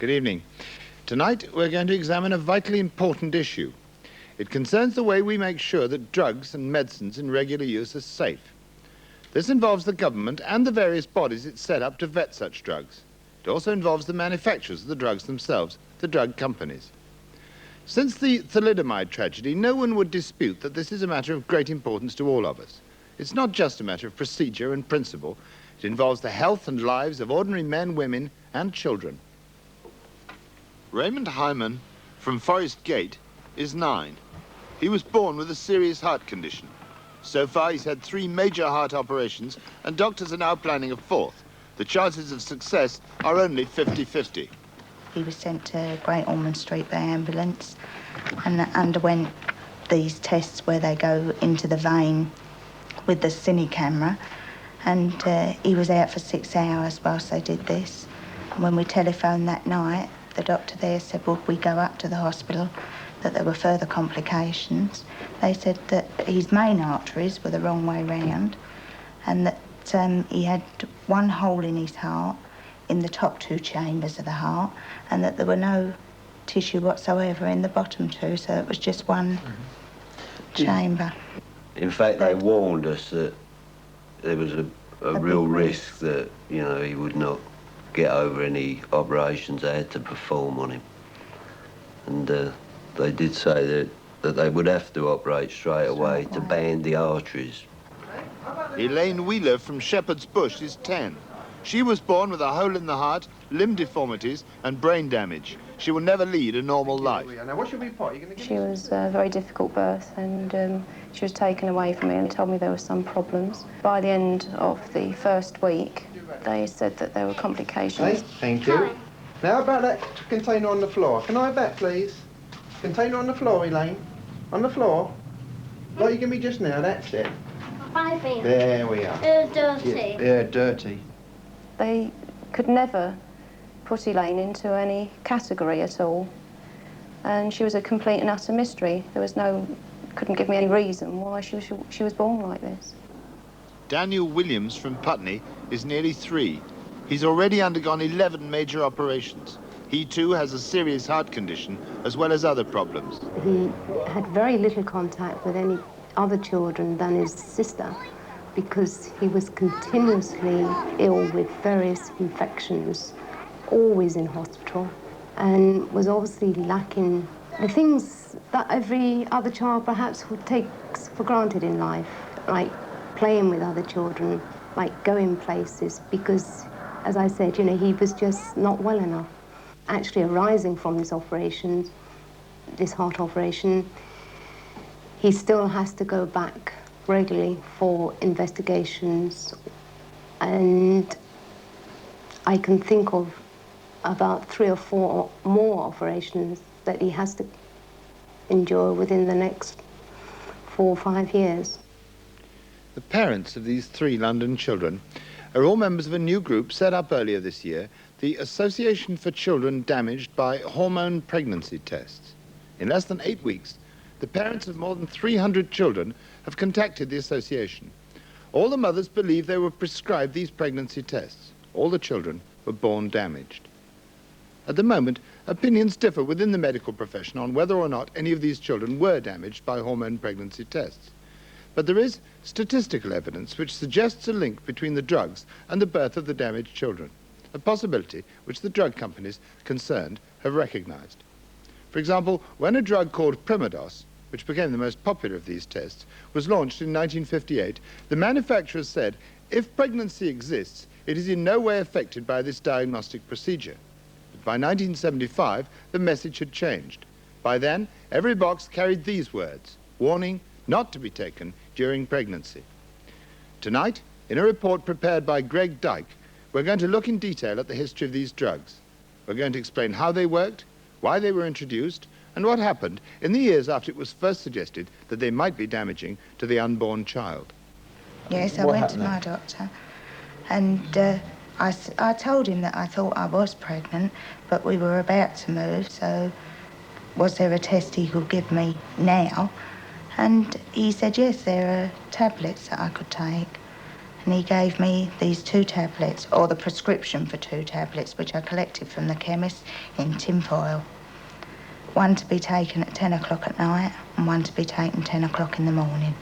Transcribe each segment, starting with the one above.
Good evening. Tonight we're going to examine a vitally important issue. It concerns the way we make sure that drugs and medicines in regular use are safe. This involves the government and the various bodies it's set up to vet such drugs. It also involves the manufacturers of the drugs themselves, the drug companies. Since the thalidomide tragedy, no one would dispute that this is a matter of great importance to all of us. It's not just a matter of procedure and principle. It involves the health and lives of ordinary men, women, and children. Raymond Hyman from Forest Gate is 9. He was born with a serious heart condition. So far, he's had 3 major heart operations, and doctors are now planning a 4th. The chances of success are only 50-50. He was sent to Great Ormond Street by ambulance and underwent these tests where they go into the vein with the cine camera, and he was out for 6 hours whilst they did this. And when we telephoned that night, the doctor there said, would we go up to the hospital, that there were further complications. They said that his main arteries were the wrong way round, and that he had 1 hole in his heart in the top 2 chambers of the heart, and that there were no tissue whatsoever in the bottom 2, so it was just 1 chamber. In fact, they warned us that there was a real risk that, you know, he would not get over any operations they had to perform on him. And they did say that they would have to operate straight away to band the arteries. Elaine Wheeler from Shepherd's Bush is 10. She was born with a hole in the heart, limb deformities, and brain damage. She will never lead a normal life. She was a very difficult birth, and she was taken away from me and told me there were some problems. By the end of the first week, they said that there were complications. Thank you. Now about that container on the floor. Can I have that, please? Container on the floor, Elaine. On the floor. Like you give me just now, that's it. There we are. Dirty. Yeah, dirty. They could never put Elaine into any category at all, and she was a complete and utter mystery. There was couldn't give me any reason why she was born like this. Daniel Williams from Putney is nearly 3. He's already undergone 11 major operations. He too has a serious heart condition as well as other problems. He had very little contact with any other children than his sister, because he was continuously ill with various infections, always in hospital, and was obviously lacking the things that every other child perhaps would take for granted in life, like playing with other children, like going places, because, as I said, you know, he was just not well enough. Actually arising from this operation, this heart operation, he still has to go back regularly for investigations, and I can think of about 3 or 4 more operations that he has to endure within the next 4 or 5 years. The parents of these 3 London children are all members of a new group set up earlier this year, the Association for Children Damaged by Hormone Pregnancy Tests. In less than 8 weeks, the parents of more than 300 children have contacted the association. All the mothers believe they were prescribed these pregnancy tests. All the children were born damaged. At the moment, opinions differ within the medical profession on whether or not any of these children were damaged by hormone pregnancy tests. But there is statistical evidence which suggests a link between the drugs and the birth of the damaged children, a possibility which the drug companies concerned have recognized. For example, when a drug called Primados, which became the most popular of these tests, was launched in 1958, the manufacturers said, if pregnancy exists, it is in no way affected by this diagnostic procedure. But by 1975, the message had changed. By then, every box carried these words, warning, not to be taken during pregnancy. Tonight, in a report prepared by Greg Dyke, we're going to look in detail at the history of these drugs. We're going to explain how they worked, why they were introduced, and what happened in the years after it was first suggested that they might be damaging to the unborn child. Yes, I went to my doctor, and I told him that I thought I was pregnant, but we were about to move, so was there a test he could give me now? And he said, yes, there are tablets that I could take. and he gave me these 2 tablets, or the prescription for 2 tablets, which I collected from the chemist in tinfoil. One to be taken at 10 o'clock at night and one to be taken 10 o'clock in the morning.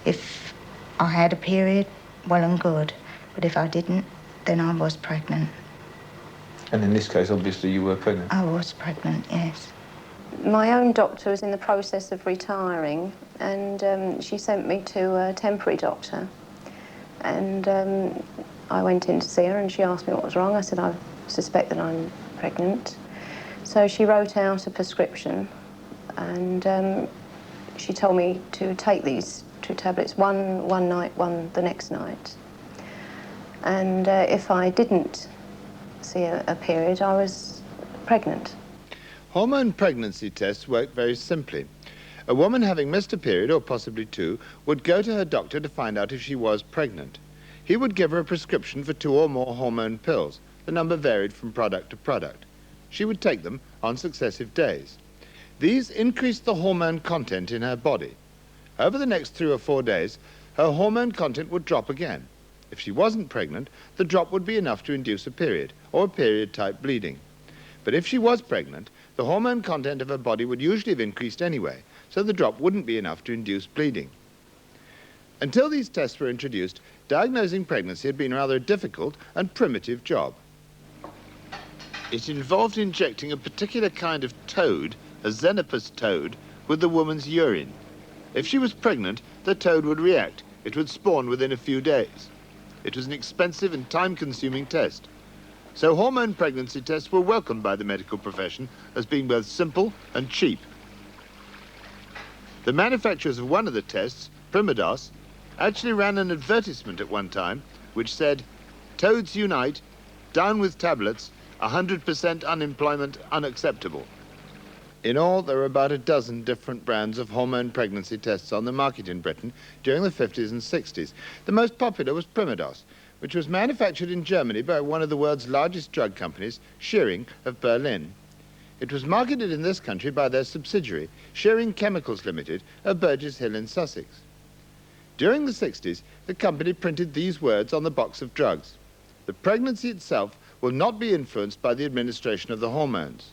If I had a period, well and good, but if I didn't, then I was pregnant. And in this case, obviously, you were pregnant? I was pregnant, yes. My own doctor was in the process of retiring, and she sent me to a temporary doctor. And I went in to see her, and she asked me what was wrong. I said, I suspect that I'm pregnant. So she wrote out a prescription, and she told me to take these 2 tablets, one night, one the next night. And if I didn't see a period, I was pregnant. Hormone pregnancy tests work very simply. A woman having missed a period, or possibly 2, would go to her doctor to find out if she was pregnant. He would give her a prescription for 2 or more hormone pills. The number varied from product to product. She would take them on successive days. These increased the hormone content in her body. Over the next 3 or 4 days, her hormone content would drop again. If she wasn't pregnant, the drop would be enough to induce a period, or a period-type bleeding. But if she was pregnant, the hormone content of her body would usually have increased anyway, so the drop wouldn't be enough to induce bleeding. Until these tests were introduced, diagnosing pregnancy had been a rather difficult and primitive job. It involved injecting a particular kind of toad, a xenopus toad, with the woman's urine. If she was pregnant, the toad would react. It would spawn within a few days. It was an expensive and time-consuming test. So hormone pregnancy tests were welcomed by the medical profession as being both simple and cheap. The manufacturers of one of the tests, Primodos, actually ran an advertisement at one time which said, "Toads unite, down with tablets, 100% unemployment unacceptable." In all, there were about a dozen different brands of hormone pregnancy tests on the market in Britain during the 50s and 60s. The most popular was Primodos, which was manufactured in Germany by one of the world's largest drug companies, Schering of Berlin. It was marketed in this country by their subsidiary, Schering Chemicals Limited, of Burgess Hill in Sussex. During the 60s, the company printed these words on the box of drugs: "The pregnancy itself will not be influenced by the administration of the hormones."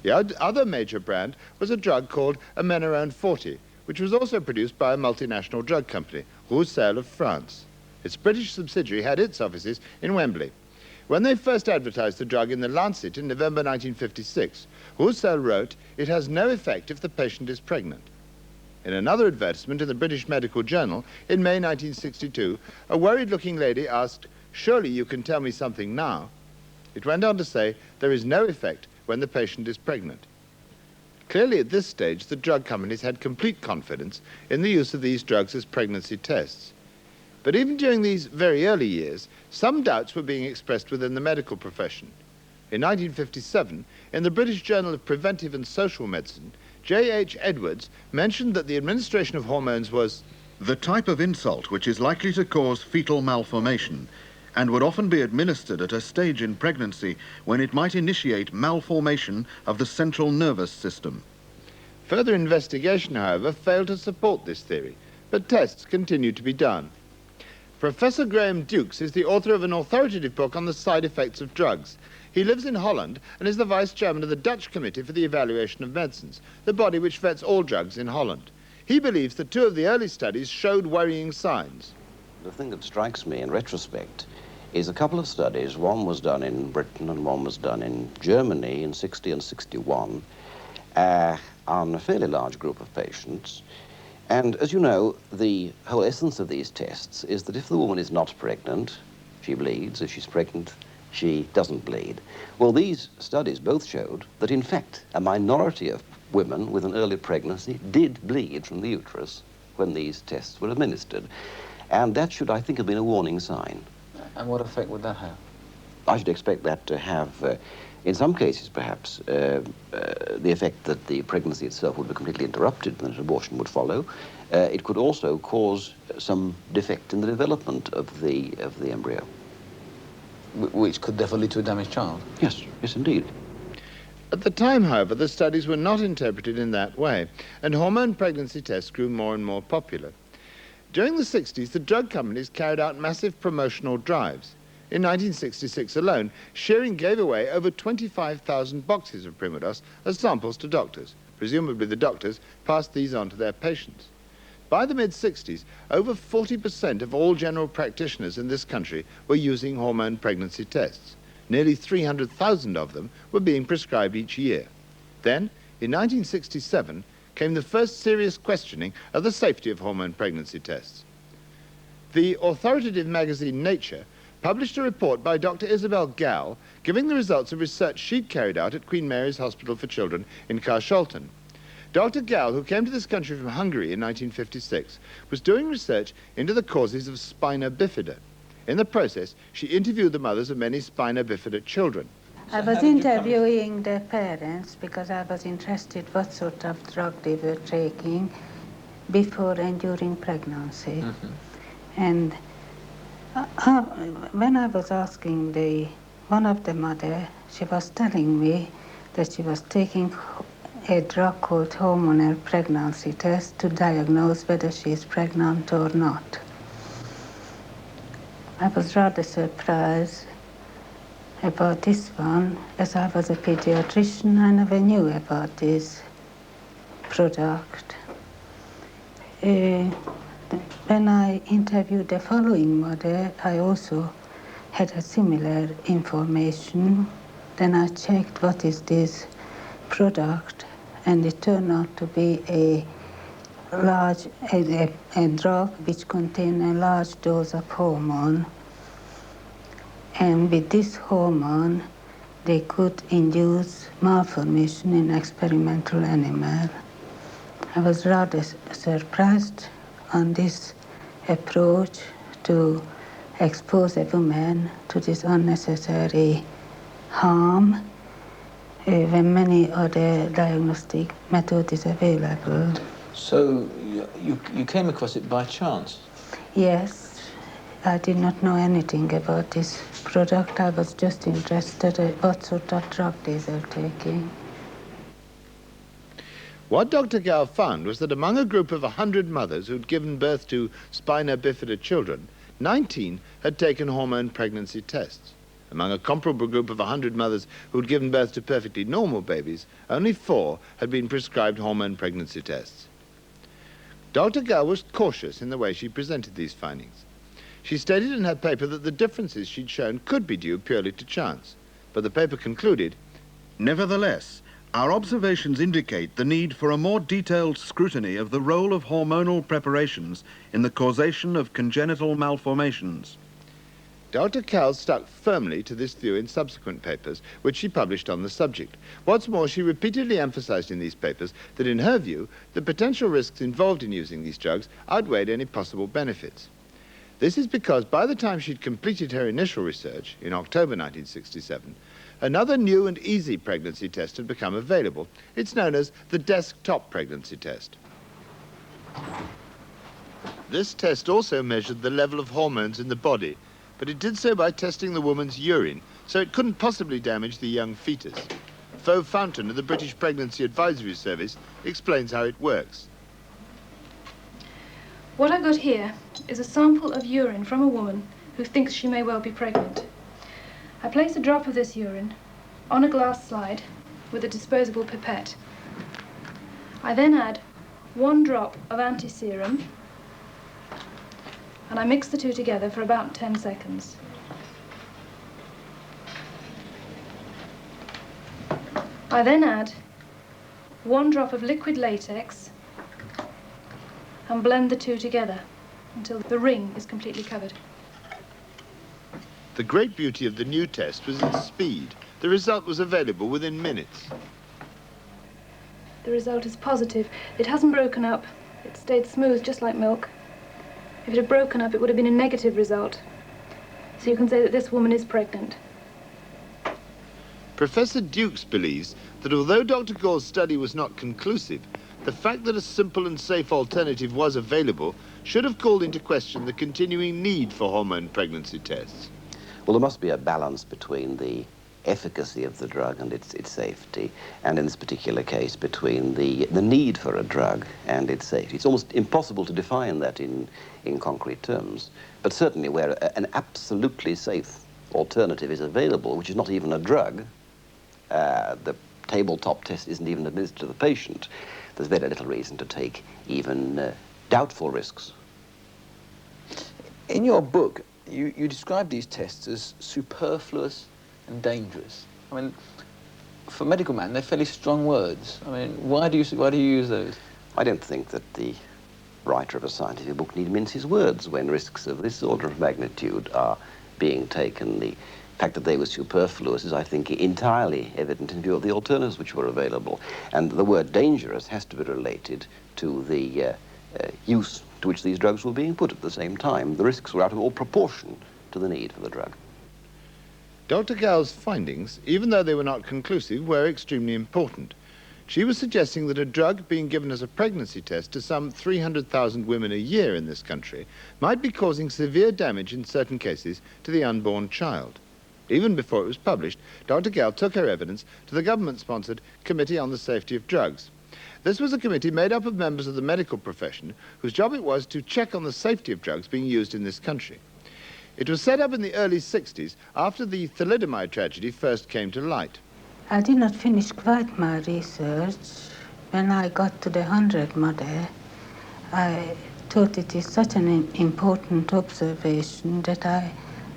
The other major brand was a drug called Amenorone 40, which was also produced by a multinational drug company, Roussel of France. Its British subsidiary had its offices in Wembley. When they first advertised the drug in the Lancet in November 1956, Roussel wrote, "It has no effect if the patient is pregnant." In another advertisement in the British Medical Journal in May 1962, a worried-looking lady asked, "Surely you can tell me something now?" It went on to say, "There is no effect when the patient is pregnant." Clearly at this stage, the drug companies had complete confidence in the use of these drugs as pregnancy tests. But even during these very early years, some doubts were being expressed within the medical profession. In 1957, in the British Journal of Preventive and Social Medicine, J.H. Edwards mentioned that the administration of hormones was the type of insult which is likely to cause fetal malformation and would often be administered at a stage in pregnancy when it might initiate malformation of the central nervous system. Further investigation, however, failed to support this theory, but tests continued to be done. Professor Graham Dukes is the author of an authoritative book on the side effects of drugs. He lives in Holland and is the vice chairman of the Dutch Committee for the Evaluation of Medicines, the body which vets all drugs in Holland. He believes that 2 of the early studies showed worrying signs. The thing that strikes me in retrospect is a couple of studies. One was done in Britain and one was done in Germany in 60 and 61 on a fairly large group of patients. And as you know, the whole essence of these tests is that if the woman is not pregnant, she bleeds. If she's pregnant, she doesn't bleed. Well, these studies both showed that, in fact, a minority of women with an early pregnancy did bleed from the uterus when these tests were administered. And that should, I think, have been a warning sign. And what effect would that have? I should expect that to have, in some cases perhaps, the effect that the pregnancy itself would be completely interrupted and an abortion would follow. It could also cause some defect in the development of the embryo. Which could therefore lead to a damaged child? Yes, yes indeed. At the time, however, the studies were not interpreted in that way, and hormone pregnancy tests grew more and more popular. During the 60s, the drug companies carried out massive promotional drives. In 1966 alone, Shearing gave away over 25,000 boxes of Primodos as samples to doctors. Presumably the doctors passed these on to their patients. By the mid-60s, over 40% of all general practitioners in this country were using hormone pregnancy tests. Nearly 300,000 of them were being prescribed each year. Then, in 1967, came the first serious questioning of the safety of hormone pregnancy tests. The authoritative magazine Nature published a report by Dr. Isabel Gall giving the results of research she'd carried out at Queen Mary's Hospital for Children in Carshalton. Dr. Gall, who came to this country from Hungary in 1956, was doing research into the causes of spina bifida. In the process, she interviewed the mothers of many spina bifida children. I was interviewing the parents because I was interested what sort of drug they were taking before and during pregnancy. And when I was asking one of the mother, she was telling me that she was taking a drug called hormonal pregnancy test to diagnose whether she is pregnant or not. I was rather surprised about this one. As I was a pediatrician, I never knew about this product. When I interviewed the following mother, I also had a similar information. Then I checked what is this product, and it turned out to be a drug which contained a large dose of hormone. And with this hormone, they could induce malformation in experimental animal. I was rather surprised on this approach to expose a woman to this unnecessary harm when many other diagnostic methods is available. So you came across it by chance? Yes. I did not know anything about this product. I was just interested in what sort of drug they were taking. What Dr. Gall found was that among a group of 100 mothers who'd given birth to spina bifida children, 19 had taken hormone pregnancy tests. Among a comparable group of 100 mothers who'd given birth to perfectly normal babies, only 4 had been prescribed hormone pregnancy tests. Dr. Gall was cautious in the way she presented these findings. She stated in her paper that the differences she'd shown could be due purely to chance, but the paper concluded, Nevertheless, our observations indicate the need for a more detailed scrutiny of the role of hormonal preparations in the causation of congenital malformations. Dr. Gall stuck firmly to this view in subsequent papers, which she published on the subject. What's more, she repeatedly emphasized in these papers that, in her view, the potential risks involved in using these drugs outweighed any possible benefits. This is because by the time she'd completed her initial research, in October 1967, another new and easy pregnancy test had become available. It's known as the desktop pregnancy test. This test also measured the level of hormones in the body, but it did so by testing the woman's urine, so it couldn't possibly damage the young fetus. Faux Fountain of the British Pregnancy Advisory Service explains how it works. What I got here is a sample of urine from a woman who thinks she may well be pregnant. I place a drop of this urine on a glass slide with a disposable pipette. I then add 1 drop of anti-serum and I mix the two together for about 10 seconds. I then add 1 drop of liquid latex and blend the two together until the ring is completely covered. The great beauty of the new test was its speed. The result was available within minutes. The result is positive. It hasn't broken up. It stayed smooth, just like milk. If it had broken up, it would have been a negative result. So you can say that this woman is pregnant. Professor Dukes believes that although Dr. Gall's study was not conclusive, the fact that a simple and safe alternative was available should have called into question the continuing need for hormone pregnancy tests. Well, there must be a balance between the efficacy of the drug and its safety, and in this particular case between the need for a drug and its safety. It's almost impossible to define that in concrete terms, but certainly where an absolutely safe alternative is available, which is not even a drug, the tabletop test isn't even administered to the patient, there's very little reason to take even doubtful risks. In your book, you describe these tests as superfluous and dangerous. I mean, for a medical man, they're fairly strong words. I mean, why do you use those? I don't think that the writer of a scientific book need mince his words when risks of this order of magnitude are being taken. The fact that they were superfluous is, I think, entirely evident in view of the alternatives which were available. And the word dangerous has to be related to the use to which these drugs were being put at the same time. The risks were out of all proportion to the need for the drug. Dr. Gall's findings, even though they were not conclusive, were extremely important. She was suggesting that a drug being given as a pregnancy test to some 300,000 women a year in this country might be causing severe damage in certain cases to the unborn child. Even before it was published, Dr. Gall took her evidence to the government-sponsored Committee on the Safety of Drugs. This was a committee made up of members of the medical profession whose job it was to check on the safety of drugs being used in this country. It was set up in the early 60s after the thalidomide tragedy first came to light. I did not finish quite my research. When I got to the 100 mother, I thought it is such an important observation that I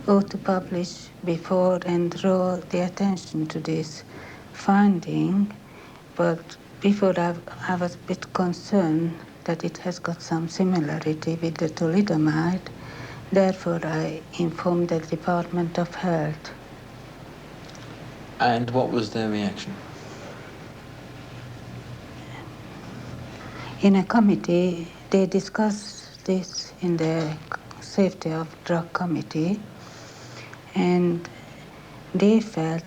ought to publish before and draw the attention to this finding. But before I was a bit concerned that it has got some similarity with the thalidomide. Therefore, I informed the Department of Health. And what was their reaction? In a committee, they discussed this in the Safety of Drug Committee, and they felt